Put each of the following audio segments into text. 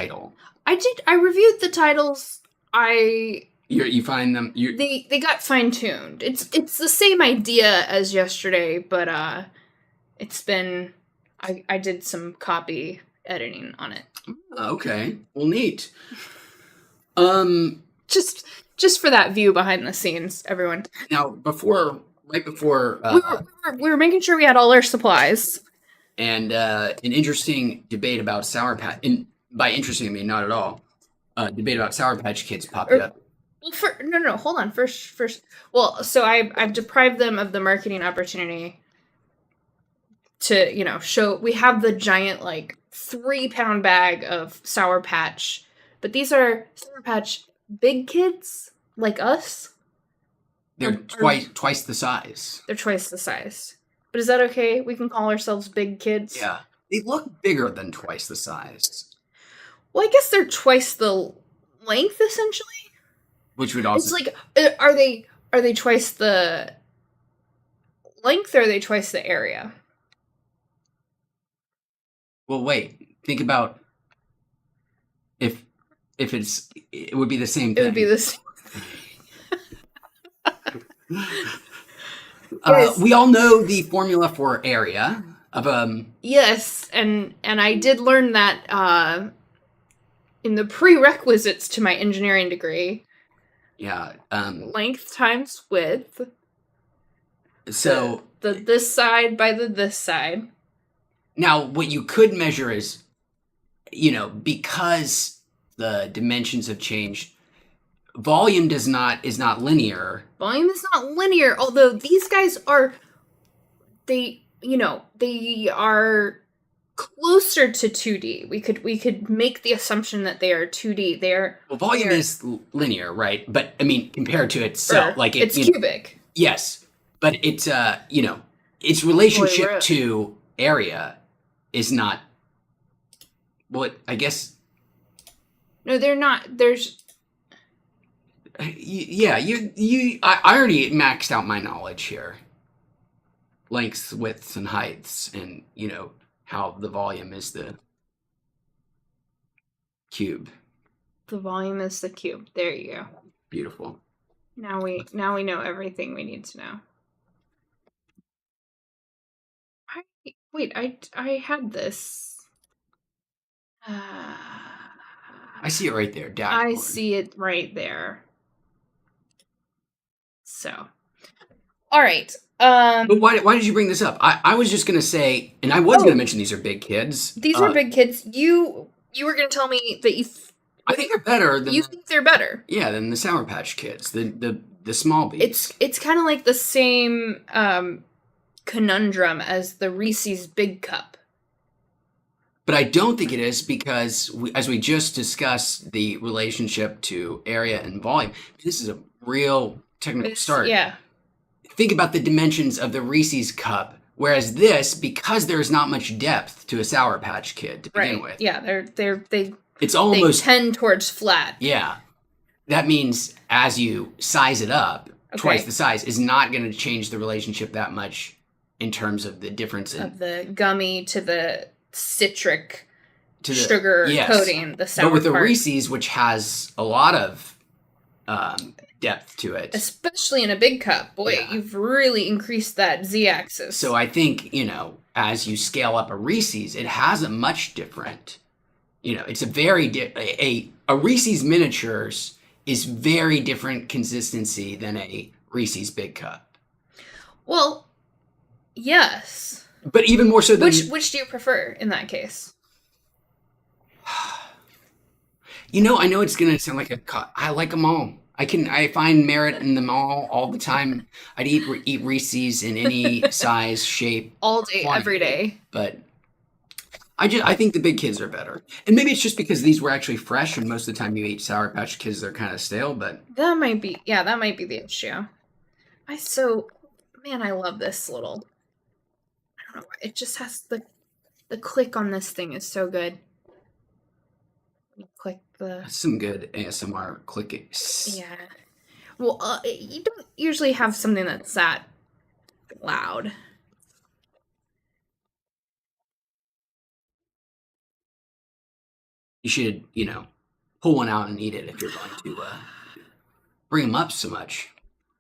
title. I reviewed the titles. You find them. They got fine tuned. It's the same idea as yesterday, but it's been. I did some copy editing on it. Okay, well, neat. Just for that view behind the scenes, everyone. Now, right before, we were making sure we had all our supplies. And an interesting debate about Sour Patch, and by interesting I mean not at all. Debate about Sour Patch Kids popped up. Well, no, hold on. First. Well, so I've deprived them of the marketing opportunity to show. We have the giant 3-pound bag of Sour Patch, but these are Sour Patch big kids like us. They're twice the size. They're twice the size. But is that okay? We can call ourselves big kids? Yeah. They look bigger than twice the size. Well, I guess they're twice the length, essentially. Which would also... It's like, are they twice the length, or are they twice the area? Well, wait. Think about if it would be the same thing. It would be the same. We all know the formula for area of Yes, and I did learn that in the prerequisites to my engineering degree. Yeah. Length times width. So the this side by the this side. Now, what you could measure is, because the dimensions have changed, volume is not linear. Volume is not linear, although these guys are, they are closer to 2D. We could make the assumption that they are 2D. Volume is linear, right? But I mean, compared to itself, it's cubic. Yes, but it's its relationship to area is not. Well, I guess. No, they're not. There's. Yeah, I already maxed out my knowledge here. Lengths, widths, and heights, and how the volume is the cube. The volume is the cube. There you go. Beautiful. Now we know everything we need to know. I had this. I see it right there. Dashboard. I see it right there. So, all right. But why did you bring this up? I was just gonna say, and I was gonna mention these are big kids. These are big kids. You were gonna tell me that I think they're better than. You think they're better? Yeah, than the Sour Patch Kids, the small bees. It's kind of like the same conundrum as the Reese's Big Cup. But I don't think it is because, as we just discussed, the relationship to area and volume. This is a real technical start. Yeah. Think about the dimensions of the Reese's cup, whereas this, because there's not much depth to a Sour Patch Kid to begin with. Yeah, it's almost they tend towards flat. Yeah, that means as you size it up, twice the size is not going to change the relationship that much in terms of the difference of the gummy to the citric sugar coating. The sour but with the part. Reese's, which has a lot of depth to it, especially in a big cup, you've really increased that z-axis. So I think as you scale up a Reese's, it has a much different. It's a very a Reese's miniatures is very different consistency than a Reese's Big Cup. Well, yes. But even more so than... Which do you prefer in that case? I know it's going to sound like I like them all. I find merit in them all the time. I'd eat Reese's in any size, shape. All day, every day. But I think the big kids are better. And maybe it's just because these were actually fresh and most of the time you eat Sour Patch Kids, they're kind of stale, but... That might be the issue. I love this little... I don't know, it just has the click on this thing is so good. Click the... That's some good ASMR clicking. Yeah. Well, you don't usually have something that's that loud. You should, pull one out and eat it if you're going to bring them up so much.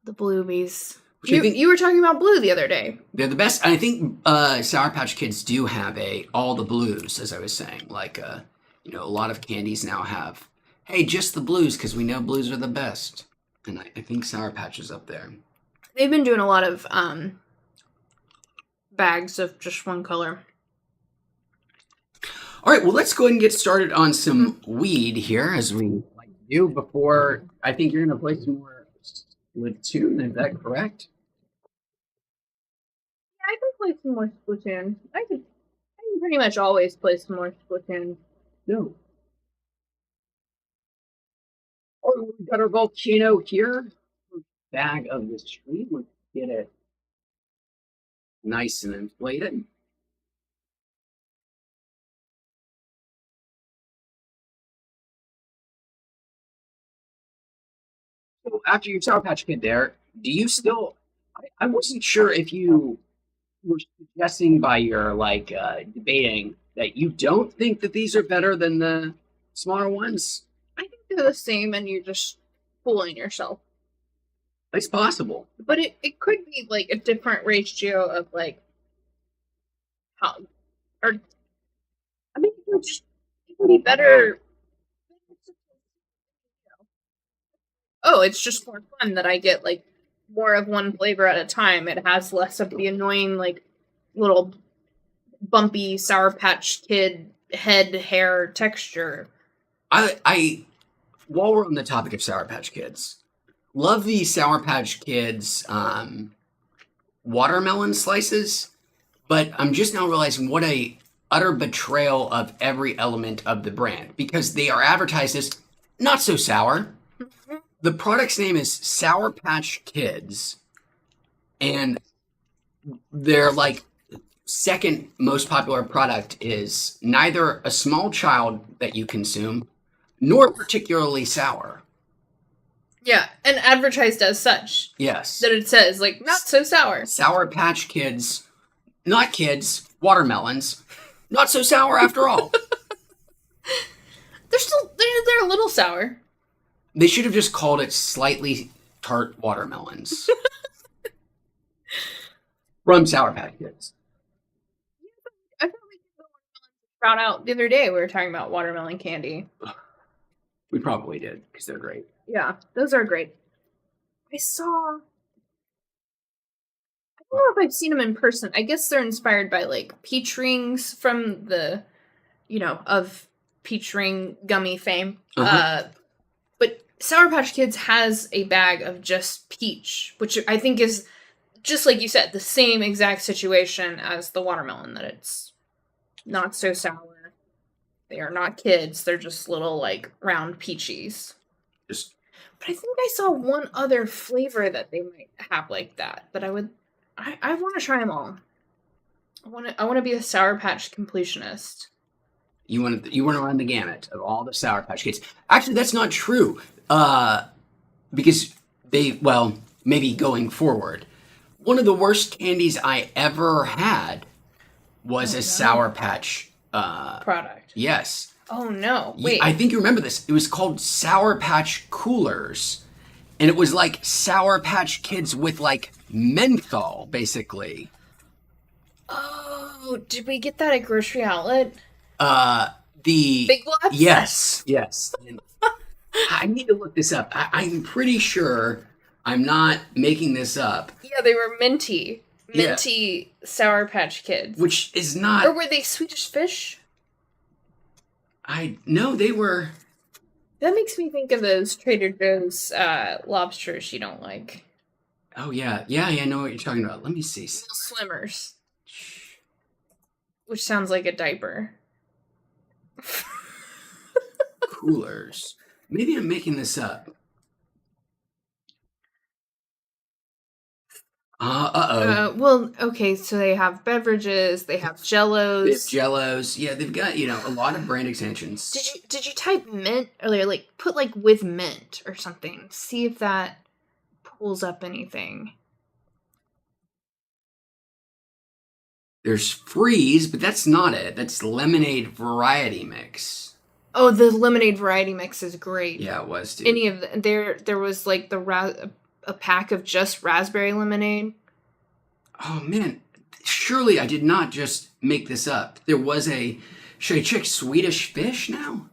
The Bluebies. Which I think You were talking about Blue the other day. they're the best. I think Sour Patch Kids do have all the blues, as I was saying. Like, a lot of candies now have, hey, just the blues because we know blues are the best. And I think Sour Patch is up there. They've been doing a lot of bags of just one color. All right, well, let's go ahead and get started on some weed here, as we like to do before. I think you're going to play some more Splatoon. Is that correct? Yeah, I can play some more Splatoon. I can pretty much always play some more Splatoon. No. Oh, we got our volcano here. Bag of the street. Let's get it nice and inflated. So after your Sour Patch Kid there, do you still, I wasn't sure if you were suggesting by your debating that you don't think that these are better than the smaller ones. I think they're the same and you're just fooling yourself. It's possible. But it could be like a different ratio of like how, or I mean it can be better. Oh, it's just more fun that I get like more of one flavor at a time. It has less of the annoying like little bumpy Sour Patch Kid head hair texture. I while we're on the topic of Sour Patch Kids, love the Sour Patch Kids watermelon slices, but I'm just now realizing what a utter betrayal of every element of the brand, because they are advertised as not so sour. The product's name is Sour Patch Kids, and their second most popular product is neither a small child that you consume nor particularly sour. Yeah, and advertised as such. Yes. That it says like not so sour. Sour Patch Kids, not kids, watermelons, not so sour after all. They're a little sour. They should have just called it slightly tart watermelons. From Sour Patch Kids. I thought we did the watermelon sprout out the other day. We were talking about watermelon candy. We probably did, because they're great. Yeah, those are great. I don't know if I've seen them in person. I guess they're inspired by like peach rings from the, of peach ring gummy fame. Uh-huh. But Sour Patch Kids has a bag of just peach, which I think is, just like you said, the same exact situation as the watermelon, that it's not so sour. They are not kids. They're just little, round peaches. Just. But I think I saw one other flavor that they might have like that. But I want to try them all. I want to be a Sour Patch completionist. You want to run the gamut of all the Sour Patch Kids. Actually, that's not true. Because maybe going forward, one of the worst candies I ever had was a Sour Patch product. Yes. Oh no! Wait, I think you remember this. It was called Sour Patch Coolers, and it was like Sour Patch Kids with menthol, basically. Oh, did we get that at Grocery Outlet? The Big Lots? Yes. I need to look this up. I'm pretty sure I'm not making this up. Yeah, they were minty Sour Patch Kids, Which is not. Or were they Swedish Fish? No, they were. That makes me think of those Trader Joe's lobsters you don't like. Oh yeah, I know what you're talking about. Let me see. Little Swimmers, which sounds like a diaper. Coolers. Maybe I'm making this up. Well, okay, so they have beverages, they have Jellos. They have Jellos. Yeah, they've got, a lot of brand extensions. Did you type mint earlier? Put with mint or something. See if that pulls up anything. There's Freeze, but that's not it. That's Lemonade Variety Mix. Oh, the lemonade variety mix is great. Yeah, it was, dude. Any of there was like a pack of just raspberry lemonade. Oh man, surely I did not just make this up. There was a. Should I check Swedish Fish now?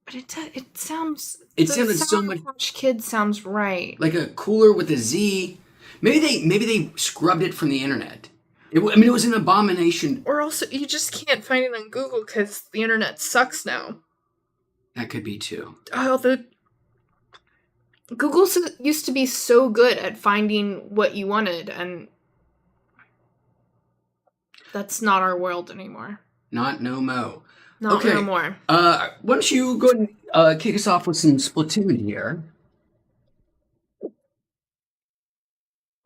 But it sounds. It the sounded so Sour much Patch Kid sounds right. like a cooler with a Z. Maybe they scrubbed it from the internet. It was an abomination. Or also, you just can't find it on Google because the internet sucks now. That could be too. Oh, Google used to be so good at finding what you wanted, and that's not our world anymore. Not no mo. Not Okay. no more. Why don't you go ahead and kick us off with some Splatoon here?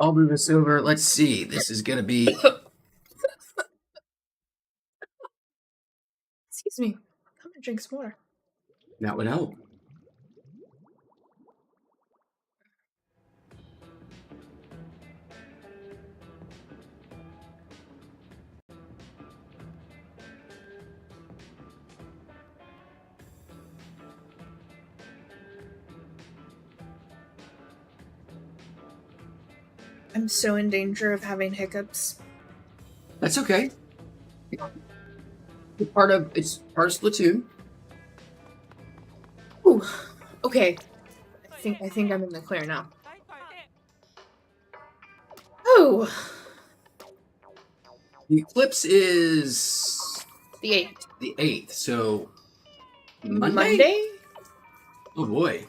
I'll move this over. Let's see. This is gonna be. Excuse me. I'm gonna drink some water. That would help. I'm so in danger of having hiccups. That's okay. It's part of Splatoon. Ooh. Okay. I think I'm in the clear now. Oh. The eclipse is The 8th. the 8th, so Monday? Monday? Oh boy.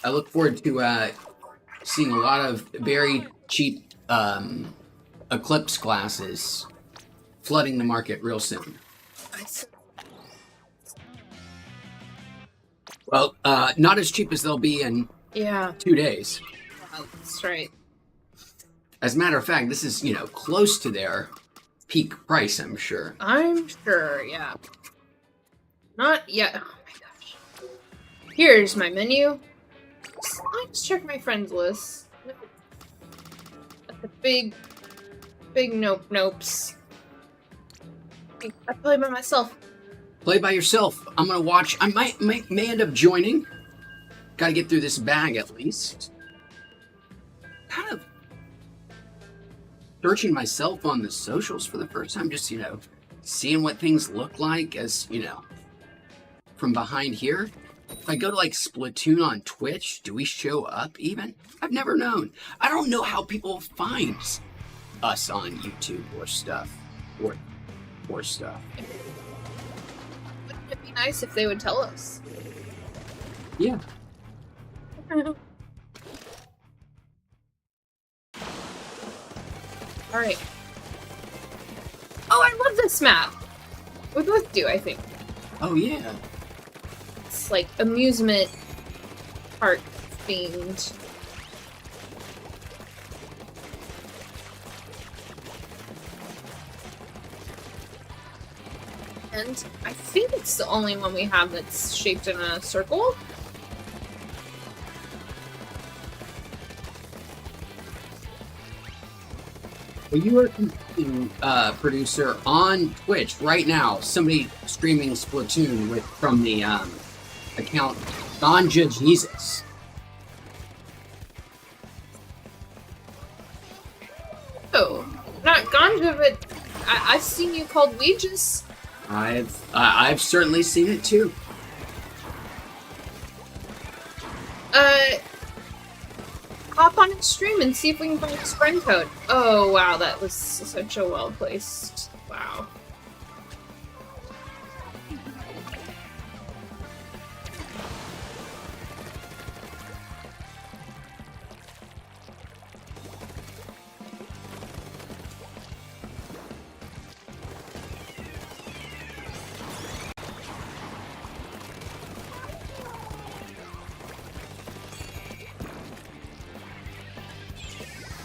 I look forward to seeing a lot of very cheap eclipse glasses flooding the market real soon. Well, not as cheap as they'll be in 2 days. That's right. As a matter of fact, this is, close to their peak price, I'm sure. I'm sure, yeah. Not yet. Oh my gosh. Here's my menu. Let's check my friends list. The big nopes. I play by myself. Play by yourself. I'm gonna watch. I may end up joining. Got to get through this bag at least. Kind of searching myself on the socials for the first time, just seeing what things look like as from behind here. If I go to like Splatoon on Twitch, do we show up even? I've never known. I don't know how people find us on YouTube or stuff or stuff. Wouldn't it be nice if they would tell us? Yeah. Alright. Oh, I love this map! We both do, I think. Oh yeah. It's like amusement park themed. And I think it's the only one we have that's shaped in a circle. Well, you are producer on Twitch right now. Somebody streaming Splatoon from the account Ganja Jesus. Oh, not Ganja, but I've seen you called Weeats. I've certainly seen it too. Hop on his stream and see if we can find his friend code. Oh wow, that was such a well placed. Wow.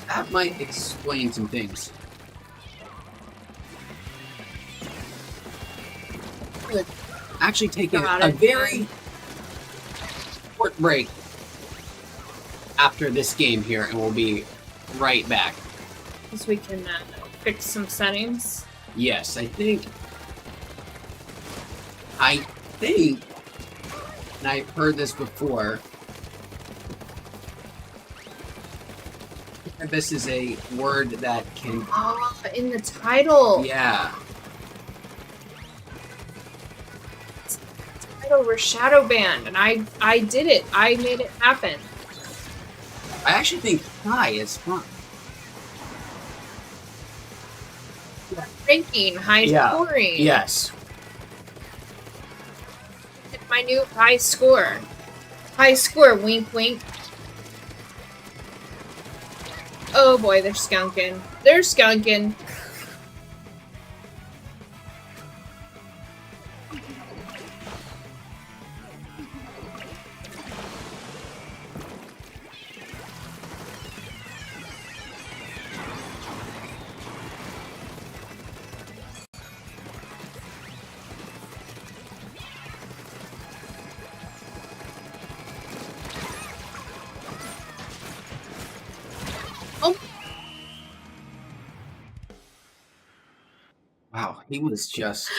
That might explain some things. We'll actually take a very short break after this game here, and we'll be right back. Because we can fix some settings. Yes, I think I think, and I've heard this before, cannabis is a word that can, in the title. yeah. Title were shadow banned, and I did it. I made it happen. I actually think high is fun. Ranking, high scoring. Yes. It's my new high score. High score, wink wink. Oh boy, they're skunking. They're skunking. Oh, Wow, he was just.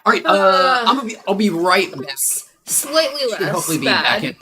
All right, I'll be right back. slightly Should less hopefully be bad. back in